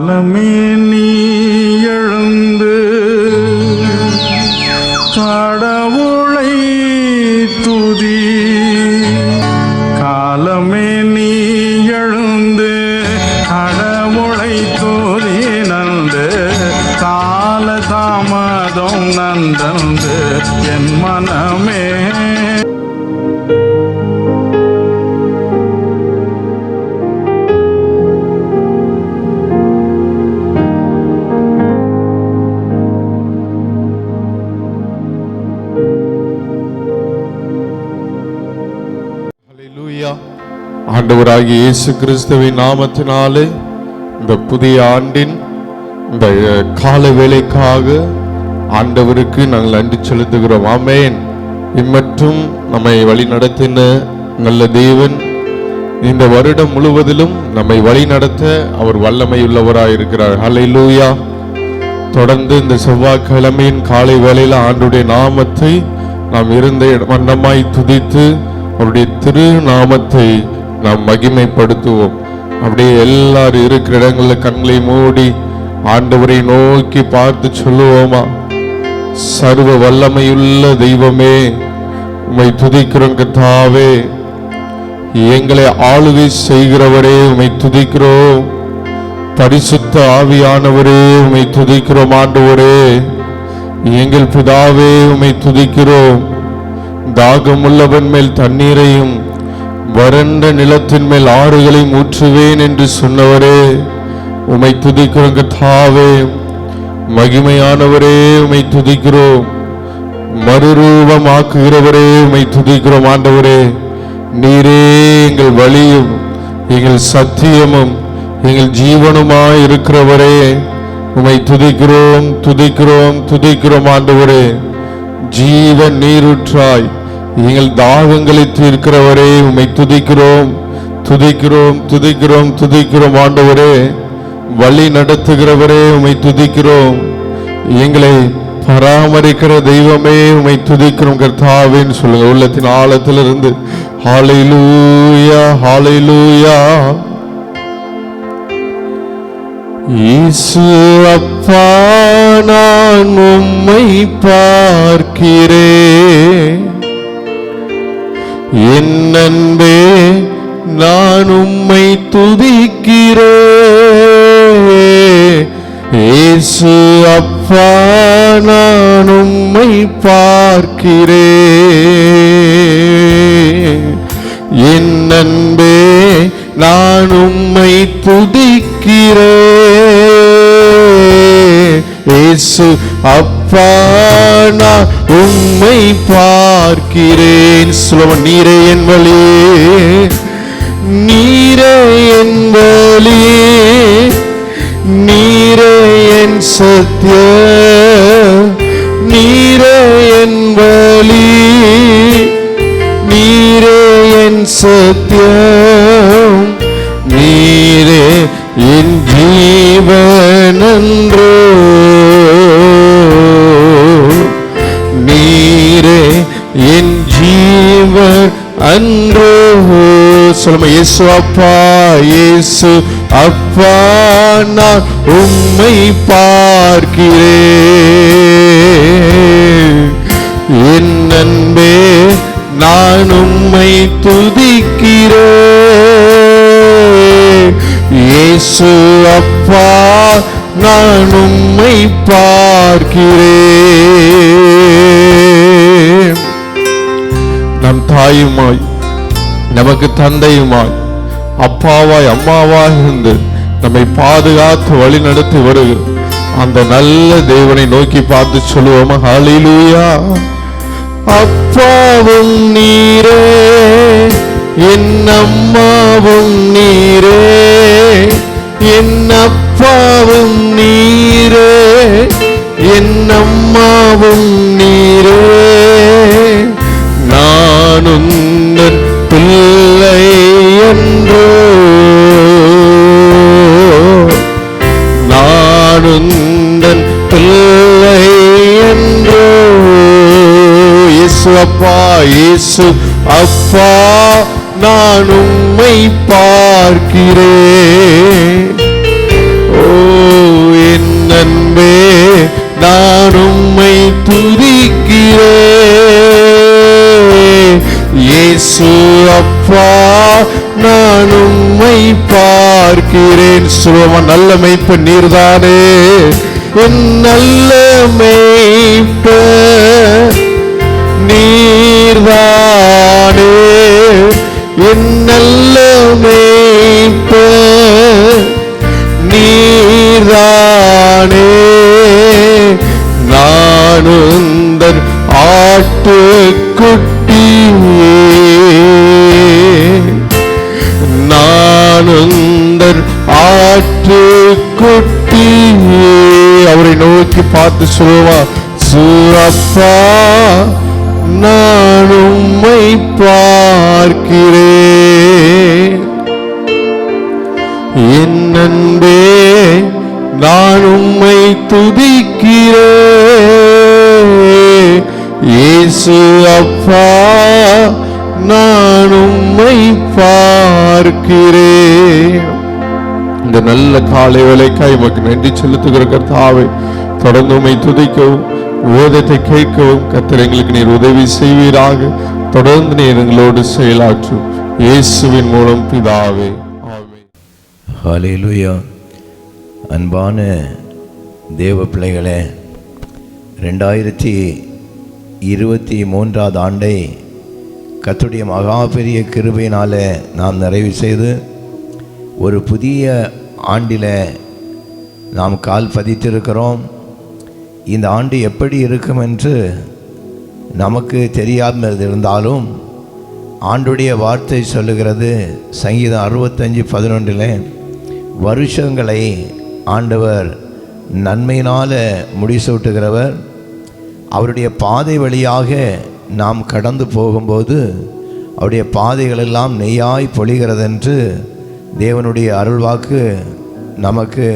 காலமே நீ எழுந்து கடவுளை துதி. காலமே நீ எழுந்து கடவுளை துதி. நந்து கால தாமதம் நந்தந்து என் மனமே. ஆண்டவராகிய இயேசு கிறிஸ்துவின் நாமத்தினாலே இந்த புதிய ஆண்டின் இந்த கால வேளைக்காக ஆண்டவருக்கு நாங்கள் நன்றி செலுத்துகிறோம். ஆமென். இம்மற்றும் நம்மை வழி நடத்தின நல்ல தேவன் இந்த வருடம் முழுவதிலும் நம்மை வழி நடத்த அவர் வல்லமையுள்ளவராயிருக்கிறார். ஹல்லேலூயா. தொடர்ந்து இந்த செவ்வாய்க்கிழமையின் காலை வேளையில் ஆண்டுடைய நாமத்தை நாம் இருந்த வண்ணமாய் துதித்து அவருடைய திரு நாமத்தை நாம் மகிமைப்படுத்துவோம். அப்படியே எல்லாரும் இருக்கிற இடங்களில் கண்களை மூடி ஆண்டவரை நோக்கி பார்த்து சொல்லுவோமா? சர்வ வல்லமையுள்ள தெய்வமே, உம்மை துதிக்கிறோம் கர்த்தாவே. எங்களை ஆளுகை செய்கிறவரே, உம்மை துதிக்கிறோம். பரிசுத்த ஆவியானவரே, உம்மை துதிக்கிறோம். ஆண்டவரே, எங்கள் பிதாவே, உம்மை துதிக்கிறோம். தாகமுள்ளவன் மேல் தண்ணீரையும் வறண்ட நிலத்தின் மேல் ஆறுகளையும் ஊற்றுவேன் என்று சொன்னவரே, உம்மை துதிக்கிறோம் கர்த்தாவே. மகிமையானவரே, உம்மை துதிக்கிறோம். மறுரூபமாக்குகிறவரே, உம்மை துதிக்கிறோம். ஆண்டவரே, நீரே எங்கள் வழியும் எங்கள் சத்தியமும் எங்கள் ஜீவனுமாய் இருக்கிறவரே, உம்மை துதிக்கிறோம் துதிக்கிறோம் துதிக்கிறோம். ஆண்டவரே, ஜீவன் நீரூற்றாய் எங்கள் தாகங்களை தீர்க்கிறவரே, உம்மை துதிக்கிறோம் துதிக்கிறோம் துதிக்கிறோம் துதிக்கிறோம். ஆண்டவரே, வழி நடத்துகிறவரே, உம்மை துதிக்கிறோம். எங்களை பராமரிக்கிற தெய்வமே, உம்மை துதிக்கிறோம் கர்த்தாவேன்னு சொல்லுங்க உள்ளத்தின் ஆழத்திலிருந்து. ஹல்லேலூயா ஹல்லேலூயா. இயேசு அப்பா, நான் உம்மை பார்க்கிறேன். என் அன்பே, நான் உம்மை துதிக்கிறேன். இயேசு அப்பா, நான் உம்மை பார்க்கிறேன். என் அன்பே, நான் உம்மை துதிக்கிறேன். இயேசு அப்பா, நான் உம்மை பார்க்கிறேன். சொல்லுவோம். நீரே என் வழி, நீரே என் வழி, நீரே என் சத்தியம், நீரே என் வழி, நீரே என் சத்தியம், நீரே என் ஜீவனன்றோ, நீரே என் ஜீவன் அன்றோ. சொல்லுமா? இயேசு அப்பா, இயேசு அப்பா, நான் உம்மை பார்க்கிறேன். என் அன்பே, நான் உம்மை துதிக்கிறேன். இயேசு அப்பா, நான் உம்மை பார்க்கிறேன். நம் தாயுமாய் நமக்கு தந்தையுமாய் அப்பாவாய் அம்மாவாய் இருந்து நம்மை பாதுகாத்து வழி நடத்தி வருகிற அந்த நல்ல தேவனை நோக்கி பார்த்து சொல்லுவோமா? ஹல்லேலூயா. அப்பாவும் நீரே, என் அம்மாவும் நீரே, என் அப்பாவும் நீரே, என் அம்மாவும் நீரே, நான் உந்தன் பிள்ளை என்றோ, நான் உந்தன் பிள்ளை என்றோ. இயேசு அப்பா, இயேசு அப்பா, நான் உம்மை பார்க்கிறேன். ஓ அன்பே நான் உம்மை துதிக்கிறேன். இயேசு அப்பா நான் உம்மை பார்க்கிறேன். சுலமா நல்ல மேய்ப்பன் நீர்தானே, என் நல்ல மேய்ப்பன் நீர்தானே, என் நல்ல மேய்ப்பன் நீர்தானே. நான் உந்தன் ஆட்டுக்குட்டி, நான் உந்தன் ஆட்டுக்குட்டி. அவரை நோக்கி பார்த்து சொல்லுவா, அப்பா நான் உம்மை பார்க்கிறேன். என் அன்பே நான் உம்மை துதிக்கிறேன். இயேசு அப்பா நான் உம்மை பார்க்கிறேன். இந்த நல்ல காலை வேளைக்காய் உமக்கு நன்றி செலுத்துகிற கர்த்தாவே, தொடர்ந்து உம்மை துதிக்கவும் வேதத்தை கேட்கவும் கர்த்தர் எங்களுக்கு நீர் உதவி செய்வீராக. தொடர்ந்து நீர் எங்களோடு செயலாற்றும் இயேசுவின் மூலம் பிதாவே, ஆமென். ஹல்லேலூயா. அன்பான தேவ பிள்ளைகளே, 2023 ஆண்டை கர்த்தருடைய மகா பெரிய கிருபையினால நாம் நிறைவு செய்து ஒரு புதிய ஆண்டில் நாம் கால் பதித்திருக்கிறோம். இந்த ஆண்டு எப்படி இருக்கும் என்று நமக்கு தெரியாமல் இருந்தாலும் ஆண்டுடைய வார்த்தை சொல்லுகிறது. சங்கீதம் 65:11 வருஷங்களை ஆண்டவர் நன்மையினால் முடிசூட்டுகிறவர். அவருடைய பாதை வழியாக நாம் கடந்து போகும்போது அவருடைய பாதைகளெல்லாம் நெய்யாய் பொழிகிறதென்று தேவனுடைய அருள்வாக்கு நமக்கு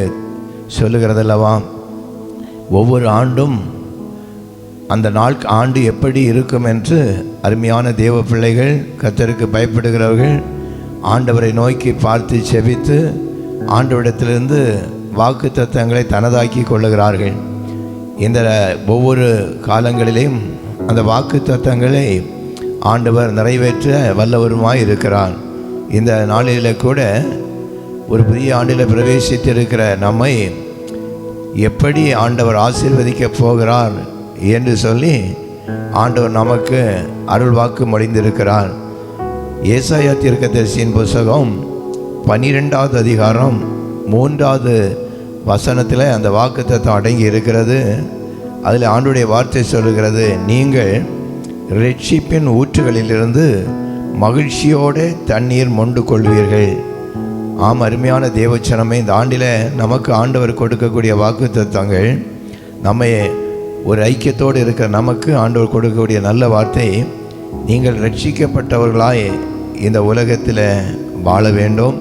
சொல்லுகிறதல்லவா. ஒவ்வொரு ஆண்டும் அந்த ஆண்டு எப்படி இருக்கும் என்று அருமையான தேவ பிள்ளைகள், கர்த்தருக்கு பயப்படுகிறவர்கள் ஆண்டவரை நோக்கி பார்த்து செபித்து ஆண்டவரிடத்திலிருந்து வாக்கு தத்தங்களை தனதாக்கி கொள்ளுகிறார்கள். இந்த ஒவ்வொரு காலங்களிலும் அந்த வாக்கு தத்தங்களை ஆண்டவர் நிறைவேற்ற வல்லவருமாய் இருக்கிறார். இந்த நாளில் கூட ஒரு புதிய ஆண்டில் பிரவேசித்திருக்கிற நம்மை எப்படி ஆண்டவர் ஆசீர்வதிக்க போகிறார் என்று சொல்லி ஆண்டவர் நமக்கு அருள் வாக்கு மொழிந்திருக்கிறார். ஏசாயா தீர்க்கதரிசியின் புத்தகம் 12வது அதிகாரம் 3வது வசனத்தில் அந்த வாக்குத்தத்தம் அடங்கி இருக்கிறது. அதில் ஆண்டுடைய வார்த்தை சொல்லுகிறது, நீங்கள் இரட்சிப்பின் ஊற்றுகளிலிருந்து மகிழ்ச்சியோடு தண்ணீர் மொண்டு கொள்வீர்கள். ஆம், அருமையான தேவச்சனமே, இந்த ஆண்டில் நமக்கு ஆண்டவர் கொடுக்கக்கூடிய வாக்குத்தத்தங்கள், நம்மை ஒரு ஐக்கியத்தோடு இருக்கிற நமக்கு ஆண்டவர் கொடுக்கக்கூடிய நல்ல வார்த்தை, நீங்கள் ரட்சிக்கப்பட்டவர்களாய் இந்த உலகத்தில் வாழ வேண்டும்.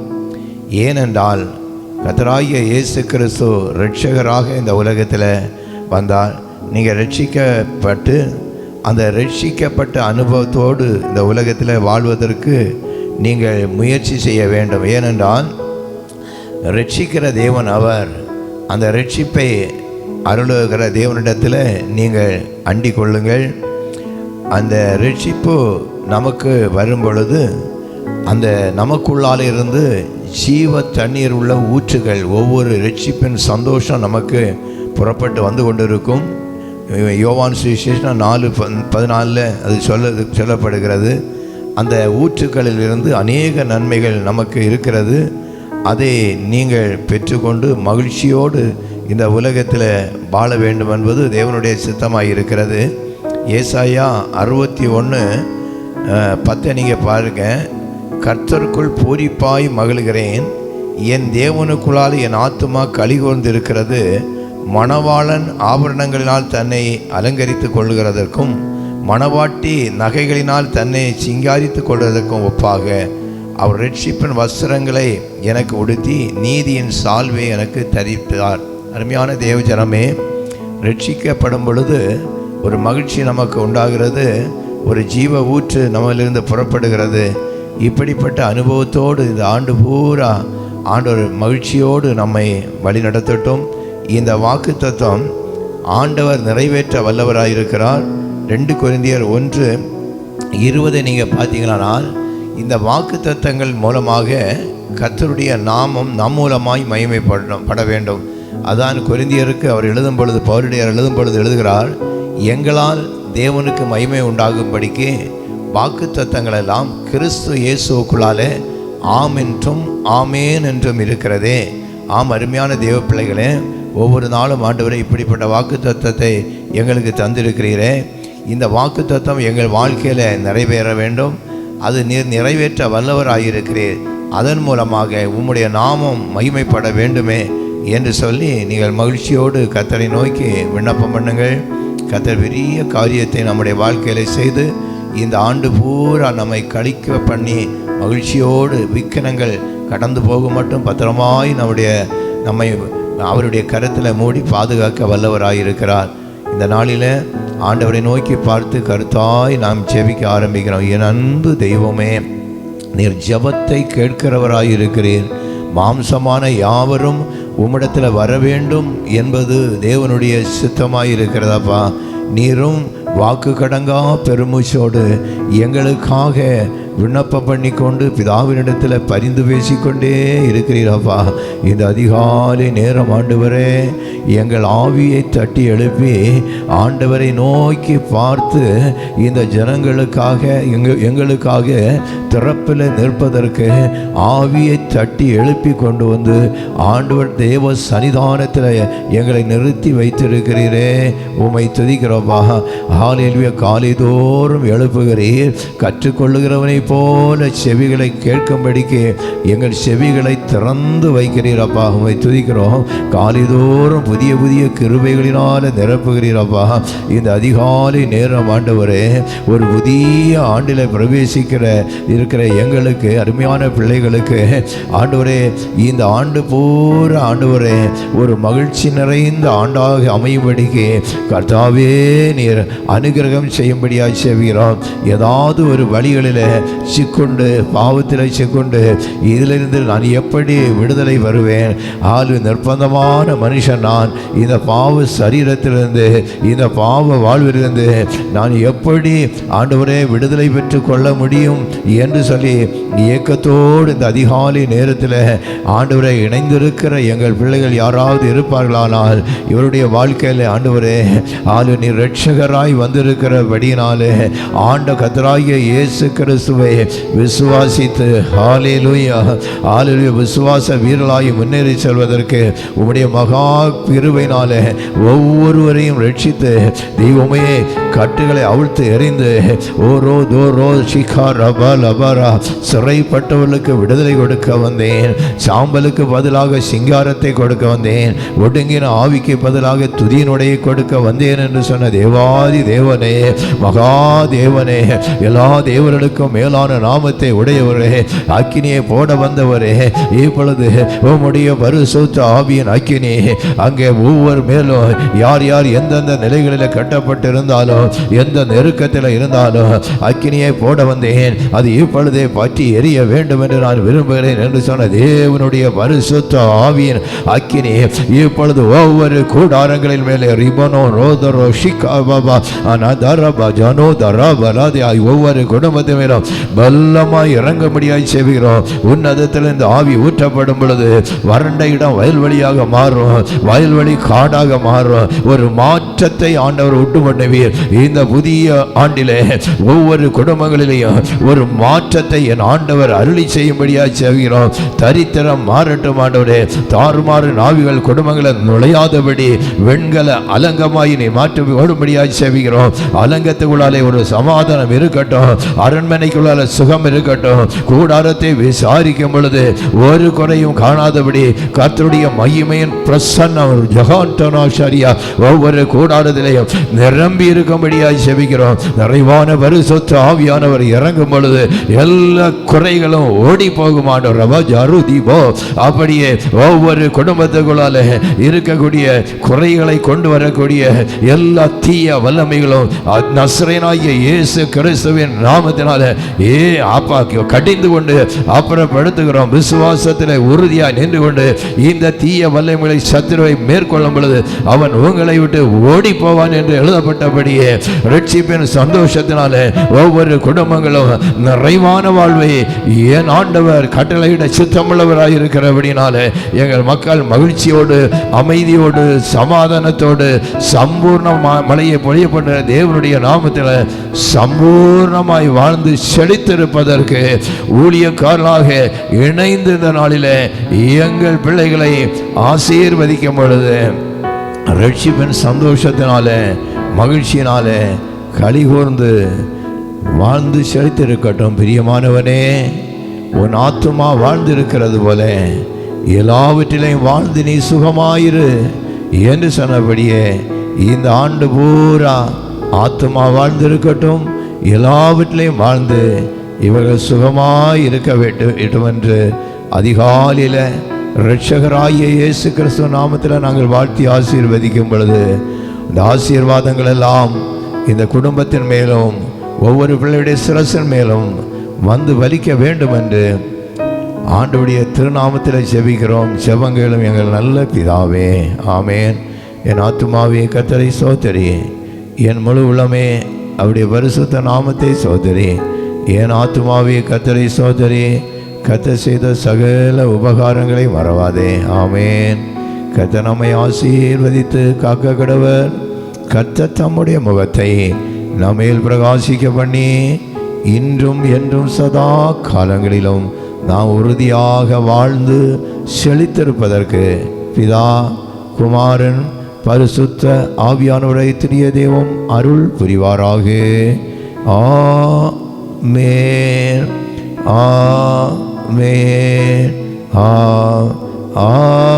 ஏனென்றால் கர்த்தராகிய இயேசு கிறிஸ்து இரட்சகராக இந்த உலகத்தில் வந்தார். நீங்கள் ரட்சிக்கப்பட்டு அந்த ரட்சிக்கப்பட்ட அனுபவத்தோடு இந்த உலகத்தில் வாழ்வதற்கு நீங்கள் முயற்சி செய்ய வேண்டும். ஏனென்றால் ரட்சிக்கிற தேவன் அவர். அந்த ரட்சிப்பை அருளுகிற தேவனிடத்தில் நீங்கள் அண்டிக் கொள்ளுங்கள். அந்த ரட்சிப்பு நமக்கு வரும் பொழுது அந்த நமக்குள்ளால் இருந்து ஜீவ தண்ணீர் உள்ள ஊற்றுகள், ஒவ்வொரு ரட்சிப்பின் சந்தோஷம் நமக்கு புறப்பட்டு வந்து கொண்டிருக்கும். யோவான் சுவிசேஷம் 4:14 அது சொல்லப்படுகிறது. அந்த ஊற்றுக்களில் இருந்து அநேக நன்மைகள் நமக்கு இருக்கிறது. அதை நீங்கள் பெற்றுக்கொண்டு மகிழ்ச்சியோடு இந்த உலகத்தில் வாழ வேண்டும் என்பது தேவனுடைய சித்தமாக இருக்கிறது. ஏசாயா 61:10 நீங்கள் பாருங்கள். கர்த்தருக்குள் பூரிப்பாய் மகிழ்கிறேன், என் தேவனுக்குள்ளால் என் ஆத்துமா கலிகூர்ந்திருக்கிறது. மணவாளன் ஆபரணங்களினால் தன்னை அலங்கரித்து கொள்ளுகிறதற்கும் மணவாட்டி நகைகளினால் தன்னை சிங்காரித்து கொள்வதற்கும் ஒப்பாக அவர் ரட்சிப்பின் வஸ்திரங்களை எனக்கு உடுத்தி நீதியின் சால்வை எனக்கு தரித்தார். அருமையான தேவஜனமே, ரட்சிக்கப்படும் பொழுது ஒரு மகிழ்ச்சி நமக்கு உண்டாகிறது, ஒரு ஜீவ ஊற்று நம்மளிருந்து புறப்படுகிறது. இப்படிப்பட்ட அனுபவத்தோடு இந்த ஆண்டு பூரா ஆண்டவர் மகிழ்ச்சியோடு நம்மை வழி நடத்தட்டும். இந்த வாக்குத்தத்தம் ஆண்டவர் நிறைவேற்ற வல்லவராயிருக்கிறார். 2 கொரிந்தியர் 1:20 நீங்கள் பார்த்தீங்களானால் இந்த வாக்குத்தத்தங்கள் மூலமாக கர்த்தருடைய நாமம் நம் மூலமாய் மகிமைப்பட வேண்டும். அதான் கொரிந்தியருக்கு அவர் எழுதும் பொழுது, பவுலடியார் எழுதும் பொழுது எழுதுகிறார், எங்களால் தேவனுக்கு மகிமை உண்டாகும்படிக்கு வாக்குத்தத்தங்கள் எல்லாம் கிறிஸ்து இயேசுவுக்குள்ளாலே ஆம் என்றும் ஆமேன் என்றும் இருக்கிறதே. ஆம், அருமையான தேவ பிள்ளைகளே, ஒவ்வொரு நாளும் ஆண்டவரே இப்படிப்பட்ட வாக்குத்தத்தத்தை எங்களுக்கு தந்திருக்கிறீரே. இந்த வாக்குத்தத்தம் எங்கள் வாழ்க்கையில் நிறைவேற வேண்டும். அது நீர் நிறைவேற்ற வல்லவராயிருக்கிறீர். அதன் மூலமாக உம்முடைய நாமம் மகிமைப்பட வேண்டுமே என்று சொல்லி நீங்கள் மகிழ்ச்சியோடு கர்த்தரை நோக்கி விண்ணப்பம் பண்ணுங்கள். கர்த்தர் பெரிய காரியத்தை நம்முடைய வாழ்க்கையில் செய்து இந்த ஆண்டு பூரா நம்மை கழிக்க பண்ணி மகிழ்ச்சியோடு விக்கினங்கள் கடந்து போக மட்டும் பத்திரமாய் நம்மை அவருடைய கருத்தில் மூடி பாதுகாக்க வல்லவராயிருக்கிறார். இந்த நாளில் ஆண்டவரை நோக்கி பார்த்து கருத்தாய் நாம் ஜெபிக்க ஆரம்பிக்கிறோம். என் அன்பு தெய்வமே, நீர் ஜெபத்தை கேட்கிறவராயிருக்கிறீர். மாம்சமான யாவரும் உம்மிடத்தில் வர வேண்டும் என்பது தேவனுடைய சித்தமாயிருக்கிறதாப்பா. நீரும் வாக்கு கடங்கா பெருமூச்சோடு எங்களுக்காக விண்ணப்பம் பண்ணி கொண்டு பிதாவினிடத்தில் பரிந்து பேசிக்கொண்டே இருக்கிறீரப்பா. இந்த அதிகாலை நேரம் ஆண்டவரே எங்கள் ஆவியை தட்டி எழுப்பி ஆண்டவரை நோக்கி பார்த்து இந்த ஜனங்களுக்காக எங்களுக்காக திறப்பில் நிற்பதற்கு ஆவியை தட்டி எழுப்பி கொண்டு வந்து ஆண்டவர் தேவ சன்னிதானத்தில் எங்களை நிறுத்தி வைத்திருக்கிறீரே. உம்மை துதிக்கிறோப்பா. ஹல்லேலூயா. காலைதோறும் எழுப்புகிறீர். கற்றுக்கொள்ளுகிறவனை போல செவிகளை கேட்கும்படிக்கு எங்கள் செவிகளை திறந்து வைக்கிறீரப்பா. உம்மை துதிக்கிறோம். காலைதோறும் புதிய புதிய கிருபைகளினால நிரப்புகிறீரப்பா. இந்த அதிகாலை நேரம் ஆண்டவரே, ஒரு புதிய ஆண்டில் இருக்கிற எங்களுக்கு அருமையான பிள்ளைகளுக்கு ஆண்டவரே, இந்த ஆண்டு பூரா ஆண்டவரே ஒரு மகிழ்ச்சி நிறைந்த ஆண்டாக அமையும்படிக்கு கர்த்தாவே நீர் அனுகிரகம் செய்யும்படியாக செய்கிறோம். ஏதாவது ஒரு வழிகளில் சிக்கொண்டு பாவத்தில் சிக்கொண்டு இதிலிருந்து நான் எப்படி விடுதலை வருவேன்? நிர்பந்தமான மனுஷன் நான். இந்த பாவ சரீரத்திலிருந்து, இந்த பாவ வாழ்விலிருந்து நான் எப்படி ஆண்டவரே விடுதலை பெற்று கொள்ள முடியும் என்று சொல்லி ஏக்கத்தோடு இந்த அதிகாலை நேரத்தில் ஆண்டவரை இணைந்திருக்கிற எங்கள் பிள்ளைகள் யாராவது இருப்பார்களானால் இவருடைய வாழ்க்கையில் ஆண்டவரே நீர் இரட்சகராய் வந்திருக்கிறபடியினாலே ஆண்ட கர்த்தராகிய இயேசு கிறிஸ்துவை விசுவாசித்து ஹல்லேலூயா ஹல்லேலூயா விசுவாச வீரர்களாய் முன்னேறி செல்வதற்கு உம்முடைய மகா கிருபையினாலே ஒவ்வொருவரையும் ரட்சித்து தெய்வமே கட்டுகளை அவிழ்த்து எறிந்து ஓரோ தோரோ ஷிகா ரபா லபரா சிறைப்பட்டவர்களுக்கு விடுதலை கொடுக்க வந்தேன். சாம்பலுக்கு பதிலாக சிங்காரத்தை கொடுக்க வந்தேன். ஒடுங்கின ஆவிக்கு பதிலாக துதியினுடைய கொடுக்க வந்தேன் என்று சொன்ன தேவாதி தேவனே, மகா தேவனே, எல்லா தேவர்களுக்கும் மேலான நாமத்தை உடையவரே, அக்கினியை போட வந்தவரே, இப்பொழுது உம்முடைய பரிசுத்த ஆவியின் அக்கினி அங்கே ஒவ்வொரு மேலும் யார் யார் எந்தெந்த நிலைகளில் கட்டப்பட்டிருந்தாலும் எந்த நெருக்கத்தில் இருந்தாலும் அக்கினியை போட வந்தேன். அது இப்பொழுதே பற்றி எரிய வேண்டும் என்று நான் விரும்புகிறேன் என்று சொன்ன தேவனுடைய பரிசுத்த ஆவியின் அக்கினி இப்பொழுது ஒவ்வொரு கூடாரங்களின் மேலே ரிபனோ ரோதரோ ஷிகா பாபா அனதரபா ஜனோ தரபலாதி ஒவ்வொரு குடும்பத்தை மேலும் பல்லமாய் இறங்கும்படியாய் செய்கிறோம். உன்னதத்தில் இந்த ஆவி ஊற்றப்படும் பொழுது வறண்ட இடம் வயல்வெளியாக மாறும், வயல்வெளி காடாக மாறும். ஒரு மாற்றத்தை ஆண்டவர் உண்டு பண்ணுவீர். இந்த புதிய ஆண்டிலே ஒவ்வொரு குடும்பங்களிலேயும் ஒரு மாற்றத்தை என் ஆண்டவர் அருளி செய்யும்படியாக செய்கிறோம். தரித்திரம் மாறட்டும் ஆண்டவரே. தாறுமாறு நாவிகள் குடும்பங்களில் நுழையாதபடி வெண்கல அலங்கமாய் நீ மாற்றி ஓடும்படியாக செய்கிறோம். அலங்கத்துக்குள்ளாலே ஒரு சமாதானம் இருக்கட்டும், அரண்மனைக்குள்ளால சுகம் இருக்கட்டும். கூடாரத்தை விசாரிக்கும் பொழுது ஒரு குறையும் காணாதபடி கர்த்தருடைய மகிமையின் பிரசன்னம் ஜகாண்டனாஷரியா ஒவ்வொரு கூடாரத்திலையும் நிரம்பி இருக்கும்படியாக செபிக்கிறோம். நிறைவான பரிசுத்த ஆவியானவர் இறங்கும் பொழுது எல்லா குறைகளும் ஓடி போகும் ஆண்டவர். அப்படியே ஒவ்வொரு குடும்பத்துக்குள்ளால இருக்கக்கூடிய குறைகளை கொண்டு வரக்கூடிய எல்லா தீய வல்லமைகளும் நசரேயனாகிய இயேசு கிறிஸ்துவின் நாமத்தினால அப்பா கடிந்து கொண்டு அப்புறப்படுத்துகிறோம். விசுவாசத்தில் உறுதியாக நின்று கொண்டு இந்த தீய வல்லமைகளை சத்துருவை மேற்கொள்ளும் பொழுது அவன் உங்களை விட்டு ஓடி போவான் என்று எழுதப்பட்டபடியே ரட்சிப்பின் சந்தோஷத்தினால ஒவ்வொரு குடும்பங்களும் நிறைவான வாழ்வை என் ஆண்டவர் கட்டளையிட சித்தமுள்ளவராய் இருக்கிறபடினால எங்கள் மக்கள் மகிழ்ச்சியோடு அமைதியோடு சமாதானத்தோடு சம்பூர்ண மழையை பொழியப்பட்ட தேவனுடைய நாமத்தில் சம்பூர்ணமாய் வாழ்ந்து செழித்திருப்பதற்கு ஊழியக்காரனாக இணைந்து இந்த நாளில் எங்கள் பிள்ளைகளை ஆசீர்வதிக்கும் பொழுது ரட்சிப்பின் சந்தோஷத்தினால மகிழ்ச்சியினால கலிகூர்ந்து வாழ்ந்து செழித்திருக்கட்டும். பிரியமானவனே, உன் ஆத்துமா வாழ்ந்து இருக்கிறது போல எல்லாவற்றிலையும் வாழ்ந்து நீ சுகமாயிரு என்று சொன்னபடியே இந்த ஆண்டு பூரா ஆத்துமா வாழ்ந்திருக்கட்டும், எல்லாவற்றிலையும் வாழ்ந்து இவர்கள் சுகமாய் இருக்க வேண்டும் என்று அதிகாலையில் இரட்சகராகிய இயேசு கிறிஸ்துவ நாமத்தில் நாங்கள் வாழ்த்தி ஆசீர்வதிக்கும் பொழுது இந்த ஆசீர்வாதங்கள் எல்லாம் இந்த குடும்பத்தின் மேலும் ஒவ்வொரு பிள்ளையுடைய சிரசின் மேலும் வந்து வலிக்க வேண்டும் என்று ஆண்டவருடைய திருநாமத்தில் செபிக்கிறோம். செபங்களும் எங்கள் நல்ல பிதாவே, ஆமேன். என் ஆத்துமாவே கர்த்தரை சோதரி, என் முழு உள்ளமே அவருடைய பரிசுத்த நாமத்தை சோதரி. என் ஆத்துமாவே கர்த்தரை சோதரி, கர்த்தர் செய்த சகல உபகாரங்களை மறவாதே. ஆமேன். கர்த்தர் நம்மை ஆசீர்வதித்து காக்க கடவர். கர்த்தர் தம்முடைய முகத்தை நம்மேல் பிரகாசிக்க பண்ணி இன்றும் என்றும் சதா காலங்களிலும் நாம் உறுதியாக வாழ்ந்து செழித்திருப்பதற்கு பிதா, குமாரன், பரிசுத்த ஆவியானவரை திரிய தெய்வம் அருள் புரிவாராக. ஆமென், ஆமென், ஆமென்.